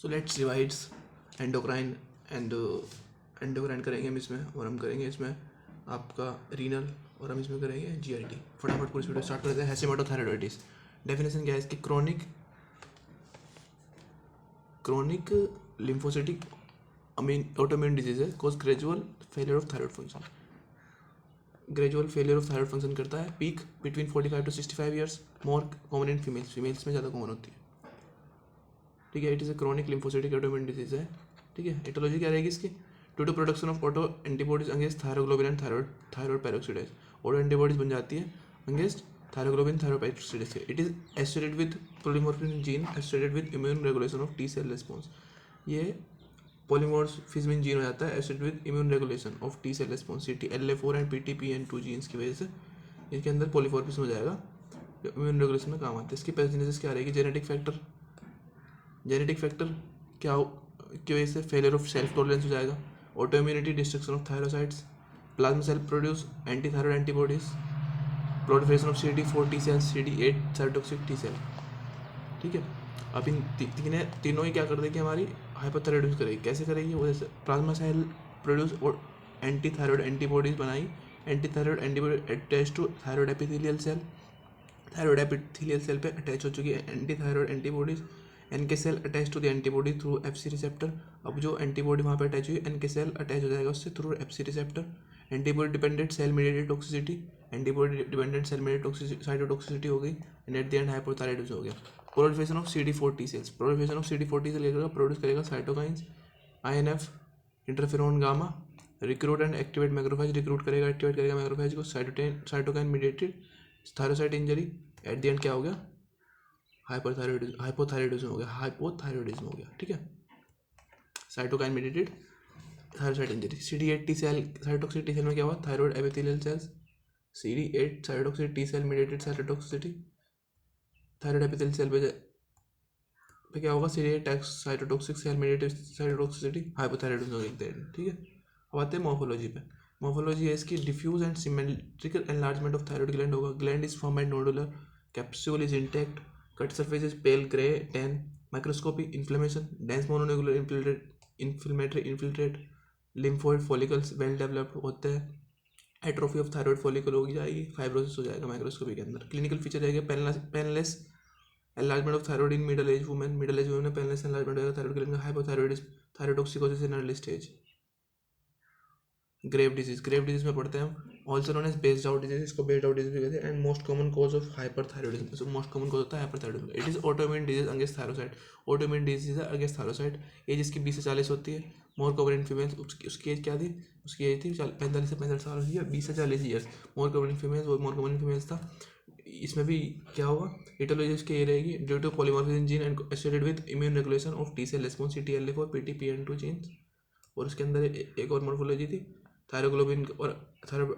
So let's divides endocrine and endocrine करेंगे हम इसमें, और हम करेंगे इसमें आपका रीनल, और हम इसमें करेंगे जीआईटी। फटाफट पूरी वीडियो स्टार्ट करते हैं। हैशेमेटोथायरॉइडिस डेफिनेशन क्या है इसकी? क्रोनिक लिम्फोसिटिक autoimmune डिजीज है, cause gradual failure of thyroid function. Gradual failure of thyroid function करता है। Peak between 45 to 65 years, more common in females में ज़्यादा कॉमन होती है। ठीक है, it is a chronic lymphocytic autoimmune disease है। ठीक है, एटोलॉजी क्या रहेगी इसकी? Due to production of auto antibodies against thyroglobulin and thyroid peroxidase. Auto antibodies बन जाती है against थायरोग्लोबिन thyroid peroxidase. It is associated with polymorphism gene associated with immune regulation of T cell response. ये polymorphism gene हो जाता है associated with immune regulation of T cell response, CTLA4 and PTPN2 genes की वजह से इसके अंदर polymorphism हो जाएगा, इम्यून रेगुलेशन में काम आता है। इसकी पैथोजेनेसिस क्या रहेगी? जेनेटिक फैक्टर क्या की वजह से फेलियर ऑफ सेल्फ टॉलरेंस हो जाएगा, auto immunity, destruction of thyrocytes, plasma cell produce anti thyroid antibodies, proliferation of CD4 T cells, CD8 cytotoxic T cell. ठीक है, अब इन तीनों ही क्या कर देगी? हमारी हाइपोथायरॉइडिज्म करेगी। कैसे करेगी? वो जैसे प्लाज्मा सेल प्रोड्यूस और एंटी थायराइड एंटीबॉडीज बनाई, anti thyroid antibody attach to thyroid epithelial cell, thyroid epithelial cell पे अटैच हो चुकी है anti thyroid antibodies, NK cell attach to the antibody through FC receptor. अब जो एंटीबॉडी वहाँ पे अटैच हुई, NK सेल अटैच हो जाएगा उससे through FC receptor. Antibody dependent cell mediated toxicity, antibody dependent cell mediated cytotoxicity हो गई, and at the end hypothyroidism हो गया। Proliferation of CD4 T cells, proliferation of CD4 T cell produce करेगा cytokines, INF, interferon gamma, recruit and activate macrophage, recruit करेगा activate करेगा macrophage को, cytokine mediated thyrocyte injury. At the end क्या हो गया? Hypothyroidism हो गया। ठीक है, cytokine mediated thyrocyte injury. CD8 T cell cytotoxic T cell में क्या हुआ? Thyroid epithelial cells, CD8 cytotoxic T cell mediated cytotoxicity, thyroid epithelial cell पे क्या होगा? CD8 cytotoxic cell mediated cytotoxicity, hypothyroidism हो गया। ठीक है, अब आते हैं मॉर्फोलॉजी पे। मॉर्फोलॉजी है इसकी diffuse and symmetrical enlargement of thyroid gland होगा। Gland is form by nodular, capsule is intact, cut surface is pale gray tan, microscopy, inflammation, dense mononuclear inflammatory infiltrate, lymphoid follicles well developed होते हैं, atrophy of thyroid follicle हो जाएगी, fibrosis हो जाएगा microscopy के अंदर। Clinical feature रहेगा painless enlargement of thyroid in middle age women में पेनलेस एनलार्जमेंट होगा थायराइड ग्लैंड का, hypothyroidism, thyrotoxicosis in early stage. Grave disease में पढ़ते हैं हम, also known as based out disease, इसको बेस्ड आउट डिजीज भी कहते हैं, and most common cause of hyperthyroidism. So most common cause होता है hyperthyroidism. It is autoimmune disease against thyrocyte, autoimmune disease है अगेंस्ट थायरोसाइट। एज इसकी 20 से 40 होती है, मोर कॉमन इन फीमेल्स। उसकी एज क्या थी? उसकी एज थी 45 से 65 साल होती है, 20 से 40 years. More common in females, वो मोर कॉमन इन फीमेल्स था। इसमें भी क्या होगा? एटोलॉजी इसकी ये रहेगी, due to polymorphism gene and associated with immune regulation of T cell response, CTLA4 PTPN2 genes. और उसके अंदर एक और मॉर्फोलॉजी थी, थायरोग्लोबिन और थायराइड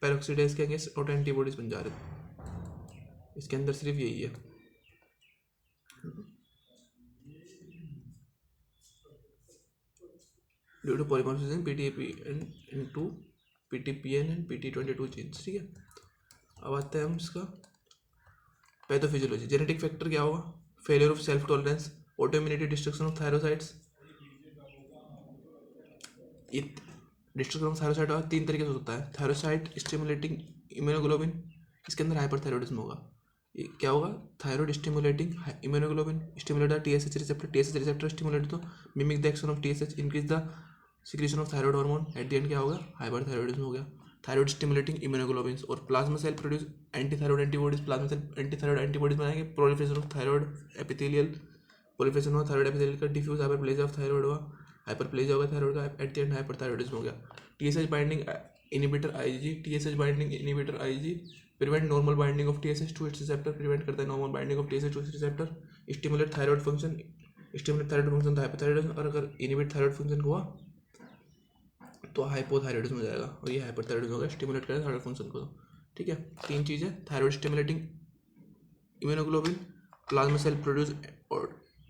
पैरोक्सिडेज के अगेंस्ट ऑटो एंटीबॉडीज बन जा रहे थे। इसके अंदर सिर्फ यही है। Due to polymorphism PTPN2 PTPN and PT22 genes. ठीक है, अब आते हैं हम इसका पैथोफिजियोलॉजी। जेनेटिक फैक्टर क्या होगा? Failure of self tolerance, autoimmunity, destruction of thyrocytes. Destruction of thyrocyte होगा 3 तरीके से होता है। थायरोसाइट स्टिमुलेटिंग इम्यूनोग्लोबिन, इसके अंदर हाइपरथायरॉइडिज्म होगा। ये क्या होगा? Thyroid stimulating immunoglobulin stimulate the TSH receptor stimulate to mimic the action of TSH, increase the secretion of thyroid hormone. At the end क्या होगा? हाइपरथायरॉइडिज्म हो गया। थायराइड स्टिमुलेटिंग इम्यूनोग्लोबिन और plasma cell produce anti thyroid antibodies, plasma cell anti thyroid antibodies बनाएंगे। Proliferation of thyroid epithelial, proliferation हुआ thyroid epithelial का, diffuse hyperplasia of thyroid हुआ, hyperplasia होगा थायराइड का, एट द एंड हाइपरथायरॉइडिज्म हो गया। TSH binding inhibitor IgG, TSH binding inhibitor IgG prevent normal binding of TSH to its receptor, prevent करता है normal binding of TSH to its receptor. Stimulate thyroid function, stimulate thyroid function तो hypothyroidism, और अगर inhibit thyroid function हुआ तो hypothyroidism हो जाएगा, और ये हाइपरथायरॉइडिज्म होगा। स्टिमुलेट करें थायराइड फंक्शन को। ठीक है, 3 चीज़ें, thyroid stimulating immunoglobulin, plasma cell produce और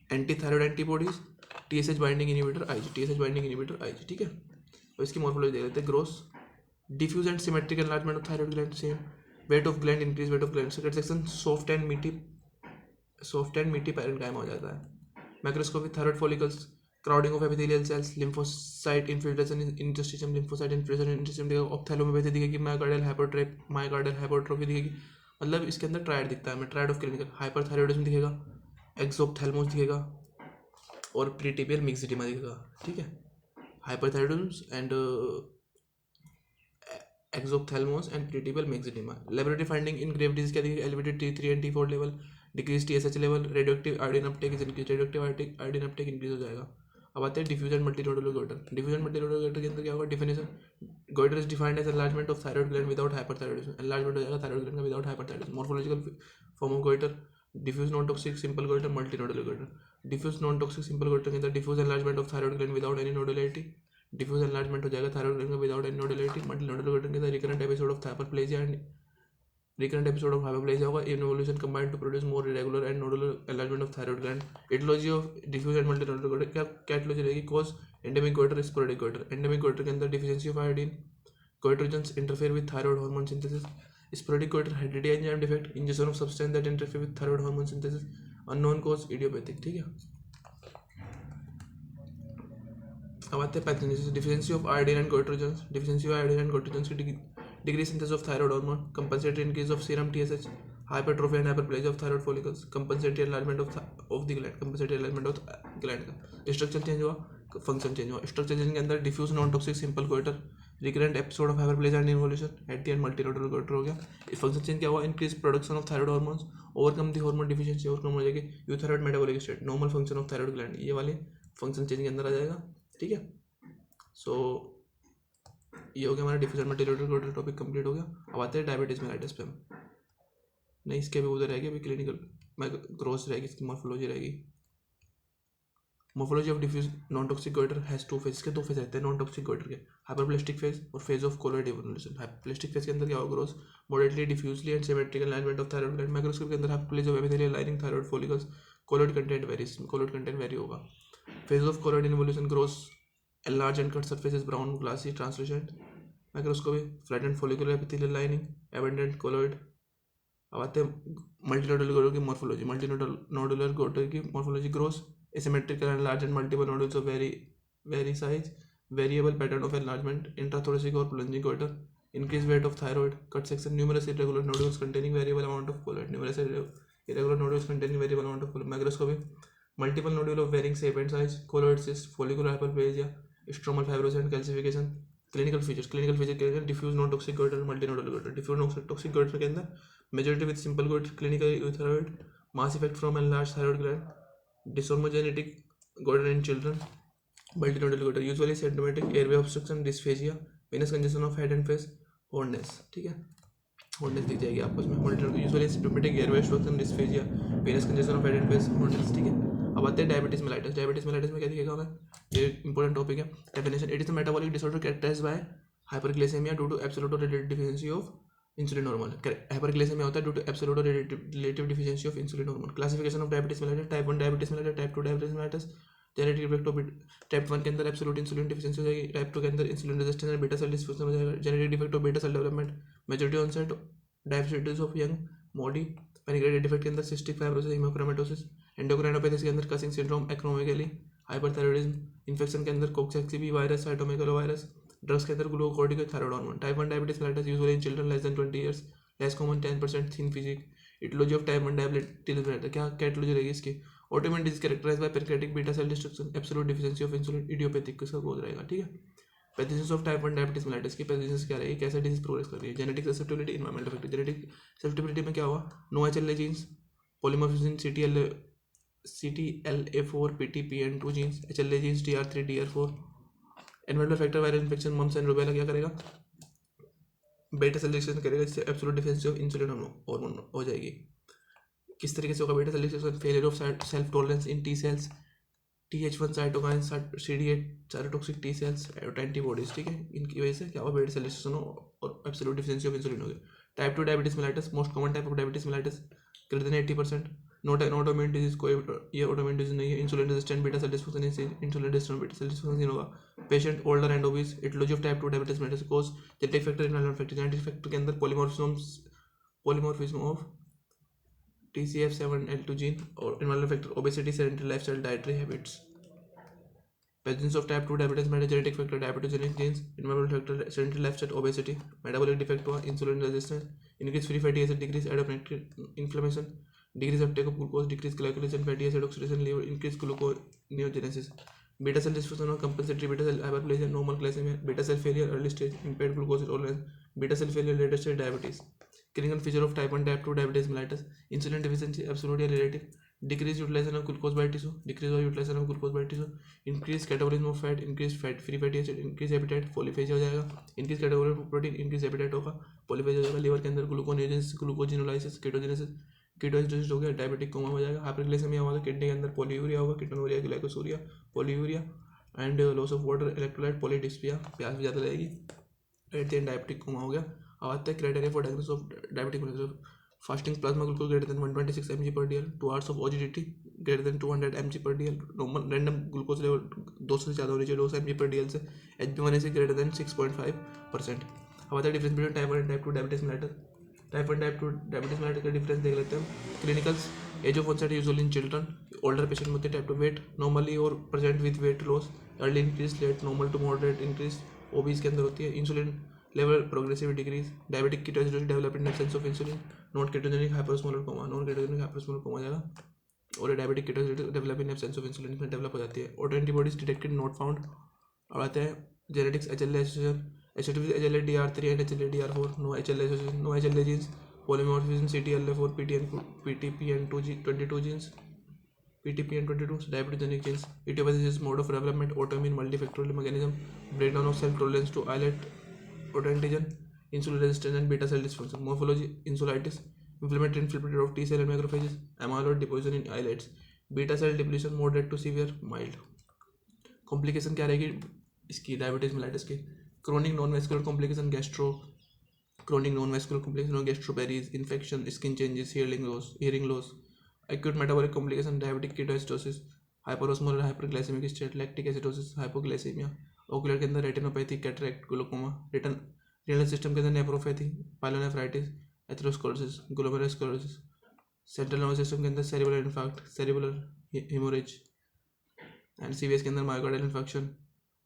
anti thyroid antibodies, TSH binding inhibitor IG। ठीक है, और इसकी मॉर्फोलॉजी देख लेते हैं। Gross, diffuse and symmetric enlargement of thyroid gland, same. Weight of gland increase, weight of gland section, soft and meaty parenchyma हो जाता है। Macroscopy thyroid follicles, crowding of epithelial cells, lymphocyte infiltration in interstitium, lymphocyte infiltration in interstitium दिखेगा, ophthalmopathy दिखेगी, myocardial hypertrophy दिखेगी, मतलब इसके अंदर triad दिखता है हमें, ट्रायड ऑफ क्लिनिकल, हाइपरथायरॉइडिज्म दिखेगा, एक्सोप्थैल्मोस दिखेगा और प्रीटिबियल मिक्सिडिमा दिखेगा, ठीक है, hyperthyroidism and exophthalmos and pretibial myxoedema. Laboratory finding in grave disease क्या दिखेगी, elevated T3 and T4 level, decrease TSH level, radioactive iodine uptake is increase, radioactive iodine uptake increase हो जाएगा। अब आते हैं diffuse and multinodular goitre. Diffuse and multinodular goitre के अंदर क्या होगा, definition, goitre is defined as enlargement of thyroid gland without hyperthyroidism, enlargement हो जाएगा थायराइड ग्लैंड का without hyperthyroidism. Morphological form of goitre, diffuse non toxic simple goitre, multinodular goitre. Diffuse non toxic simple goitre के अंदर diffuse enlargement of thyroid gland without any nodularity, diffuse enlargement हो जाएगा thyroid gland का without any nodularity. Multinodular goitre के अंदर recurrent episode of hyperplasia and recurrent episode of hyperplasia होगा, involution combined to produce more irregular and nodular enlargement of thyroid gland. Etiology of diffuse and multinodular goiter क्या etiology रहेगी, cause endemic goiter, sporadic goiter। endemic goiter के अंदर deficiency of iodine, goitrogens interfere with thyroid hormone synthesis, sporadic goiter hereditary enzyme defect, ingestion of substance that interfere with thyroid hormone synthesis, unknown cause, idiopathic, ठीक है। अब आते हैं pathogenesis, deficiency of iodine and goitrogens, deficiency of iodine and goitrogens की degree synthesis of thyroid hormone, compensatory increase of serum TSH, hypertrophy and hyperplasia of thyroid follicles, compensatory enlargement of the gland, compensatory enlargement of gland का structure change हुआ, function change हुआ। Structure change के अंदर diffuse non toxic simple goitre, recurrent episode of hyperplasia and involution, at the end multinodular goitre हो गया। इस function change क्या हुआ, increase production of thyroid hormones, overcome the hormone deficiency, overcome हो जाएगी euthyroid metabolic state, normal function of thyroid gland, ये वाले function change के अंदर आ जाएगा, ठीक है। सो ये हो गया हमारा डिफ्यूजन मल्टीनोडुलर गोइटर टॉपिक कंप्लीट हो गया। अब आते हैं डायबिटीज मेलाइटिस पे हम, नहीं इसके भी उधर रहेगी, अभी क्लिनिकल में ग्रोथ रहेगी, इसकी मॉर्फोलॉजी रहेगी। Morphology of diffuse non toxic goitre has two phase, इसके दो फेज रहते हैं नॉन टॉक्सिक गोइटर के, हाइपरप्लास्टिक फेज और phase of colloid evolution. Hyperplastic phase के अंदर क्या होगा, growth moderately diffusely and symmetrical alignment of thyroid gland. Microscope के अंदर hyperplasia of epithelial lining thyroid follicles, colloid content varies, colloid content vary होगा। Phase of colloid evolution, growth enlarged and cut surface is brown, glassy, translucent. Microscopy, flattened follicular epithelial lining, abundant colloid. अब आते हैं multinodular goitre की morphology. Multinodular goitre की morphology, growth asymmetrical and large and multiple nodules of very size, variable pattern of enlargement, intrathoracic और plunging goitre, increase weight of thyroid, cut section, numerous irregular nodules containing variable amount of colloid, numerous irregular nodules containing variable amount of colloid. Microscopy, multiple nodule of varying shape and size, colloid cyst, follicular hyperplasia, stromal fibrosis and calcification. Clinical features के अंदर diffuse non toxic goitre, multinodular goitre. Diffuse non toxic goitre के अंदर majority with simple goitre, clinical euthyroid, mass effect from enlarge thyroid gland, dyshormonogenetic goitre in children. Multinodular goitre usually symptomatic airway obstruction, dysphagia, venous congestion of head and face, hoarseness, ठीक है, hoarseness दिख जाएगी आपको इसमें। Multinodular usually symptomatic airway obstruction, dysphagia, venous congestion of head and face, hoarseness, ठीक है। अब आते हैं डायबिटीज मेलाइटिस। डायबिटीज मेलाइटिस में क्या दिखेगा हमें, ये इंपॉर्टेंट टॉपिक है। Definition, it is a metabolic disorder characterised by hyperglycaemia due to absolute और relative deficiency of insulin hormone. Hyperglycaemia होता है ड्यू टू एब्सोल्यूट और relative deficiency of insulin hormone. Classification of diabetes mellitus, type 1 diabetes mellitus, type 2 diabetes mellitus, genetic effect of type 1 के अंदर absolute insulin deficiency हो जाएगी, type 2 के अंदर insulin resistance and beta cell dysfunction हो जाएगा, genetic defect of beta cell development, majority onset diabetes of young body, pancreatic defect के अंदर सिस्टिक फाइब्रोसिस, हीमोक्रोमेटोसिस, एंडोक्राइनोपैथी के अंदर Cushing syndrome, acromegaly, hyperthyroidism, infection के अंदर कोक्सैक्सी वायरस, साइटोमेगालोवायरस, ड्रग्स के अंदर glucocorticoid, thyroid hormone. Type 1 diabetes mellitus usually in children less than 20 years, less common, 10% thin physique. Aetiology of type 1 diabetes mellitus, क्या कैटोलॉजी रहेगी इसकी, autoimmune disease characterized by pancreatic beta cell destruction, absolute deficiency of insulin, idiopathic इसका code रहेगा, ठीक है। Pathogenesis of type 1 diabetes mellitus की pathogenesis क्या रहेगी, कैसे डिजीज प्रोग्रेस कर रही है। Genetic susceptibility, environmental factor. Genetic susceptibility में क्या हुआ, no HLA genes, polymorphism CTLA4 PTPN2 genes, HLA genes DR3 DR4। Environmental factor, viral infection, mumps and rubella क्या करेगा, बेटा सेल डिस्ट्रक्शन करेगा, जिससे absolute deficiency of insulin hormone हो जाएगी। किस तरीके से होगा beta cell destruction, failure of self tolerance in T cells, TH1 cytokine, CD8 cytotoxic T cells और एंटीबॉडीज, ठीक है, इनकी वजह से क्या होगा, बेटा सेल डिस्ट्रक्शन और एब्सोल्यूट डिफिशिएंसी ऑफ इंसुलिन हो गया। Type 2 diabetes mellitus, most common type of diabetes mellitus, greater than 80%, not autoimmune disease, कोई ये ऑटोइम्यून डिजीज नहीं है। Insulin resistant beta cell dysfunction, insulin resistant beta cell dysfunction होगा। Patient older and obese. Aetiology of type 2 diabetes mellitus, cause genetic factor, environmental factor. Genetic factor के अंदर polymorphism of TCF7L2 gene, or environmental factor, obesity, sedentary lifestyle, dietary habits. Presence of type 2 diabetes mellitus, genetic factor, diabetogenic genes, environmental factor, sedentary lifestyle, obesity, metabolic defect, insulin resistance, increase free fatty acid, decrease adaptive inflammation, decrease uptake of glucose, decrease glycolysis and fatty acid oxidation, liver, increase gluconeogenesis, beta cell dysfunction or compensatory beta cell hyperplasia, normal glycemia, beta cell failure, early stage, impaired glucose tolerance, beta cell failure, later stage diabetes. Clinical feature of type 1 type 2 diabetes mellitus, insulin deficiency, absolute or relative, decreased utilization of glucose by tissue, decrease or utilization of glucose by tissue, increased catabolism of fat, increased fat free fatty acid, increased appetite, polyphagia हो जाएगा, increased catabolism of protein, increased appetite होगा, polyphagia हो जाएगा, liver के अंदर gluconeogenesis, glucogenolysis, ketogenesis हो गया, diabetic coma हो जाएगा, हाइपरग्लाइसेमिया होगा, किडनी के अंदर पोलीयूरिया होगा, ketonuria, glycosuria, polyuria and loss of water, electrolyte, polydipsia, प्यास भी ज़्यादा लगेगी, at the end diabetic coma हो गया. अब आता है criteria for diagnosis of diabetic mellitus. Fasting plasma glucose greater than 126 mg per dl, 2 hours of OGTT greater than 200 mg per dl, normal random glucose level 200 से ज़्यादा होनी चाहिए 200 mg per dl से, HbA1c ग्रेटर देन 6.5%. अब आता है difference between type 1 and type 2 diabetes mellitus. Type 1 type 2 diabetes mellitus का difference देख लेते हैं. Clinicals, age of onset usually in children, older patient में होते हैं. टाइप 2 वेट नॉर्मली और present with weight loss, early increase, late normal to moderate increase, obese के अंदर होती है. Insulin level progressive decrease, diabetic ketoacidosis develop in absence of insulin, non ketogenic hypersmolar coma, non ketogenic hypersmolar coma जाएगा, और diabetic ketoacidosis develop in absence of insulin इसमें develop हो जाती है. auto antibodies detected not found. अब आते हैं genetics, HLA association, HLA DR3 and HLA DR4, no HLA association, no HLA genes, polymorphism CTLA4 PTPN22 genes, PTPN22, diabetogenic genes, etiopathy mode of development, autoimmune multifactorial mechanism, breakdown of self tolerance to islet autoantigen, insulin resistance and beta cell dysfunction. Morphology, insulitis, inflammatory infiltrator of T cell and macrophages, amyloid deposition in islets, beta cell depletion moderate to severe, mild. Complication क्या रहेगी इसकी diabetes mellitus की? Chronic non vascular complication, gastro, chronic non vascular complication, gastroparesis, infection, skin changes, hearing loss, acute metabolic complication, diabetic ketoacidosis, hyperosmolar hyperglycemic state, lactic acidosis, hypoglycemia, ocular के अंदर retinopathy, cataract, glaucoma, renal system के अंदर nephropathy, pyelonephritis, atherosclerosis, glomerulosclerosis, central nervous system के अंदर cerebral infarct, cerebral haemorrhage and CVS के अंदर myocardial infection,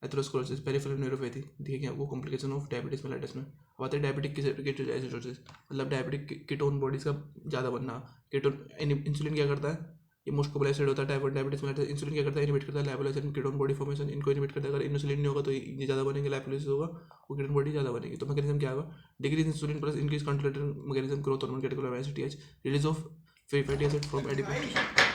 atherosclerosis, peripheral neuropathy. देखिए आपको कॉम्प्लिकेशन ऑफ डायबिटीज मेलिटस में आते हैं. डायबिटिक कीटोएसिडोसिस मतलब डायबिटिक कीटोन बॉडीज का ज़्यादा बनना. कीटोन इंसुलिन क्या करता है, ये मोस्ट कॉमन एसिड होता है टाइप 1 डायबिटीज मेलिटस. इंसुलिन क्या करता है, इनिबिट करता है lipolysis and ketone body formation. इनको इनिबिट करता है. अगर इंसुलिन नहीं होगा तो ये ज़्यादा बनेंगे, लाइपोलाइसिस होगा वो कीटोन बॉडी ज़्यादा बनेगी. तो मैकेनिज्म क्या होगा, decrease insulin plus increase counterregulator mechanism, growth hormone category एसिटी, release of free fatty acid from adipose.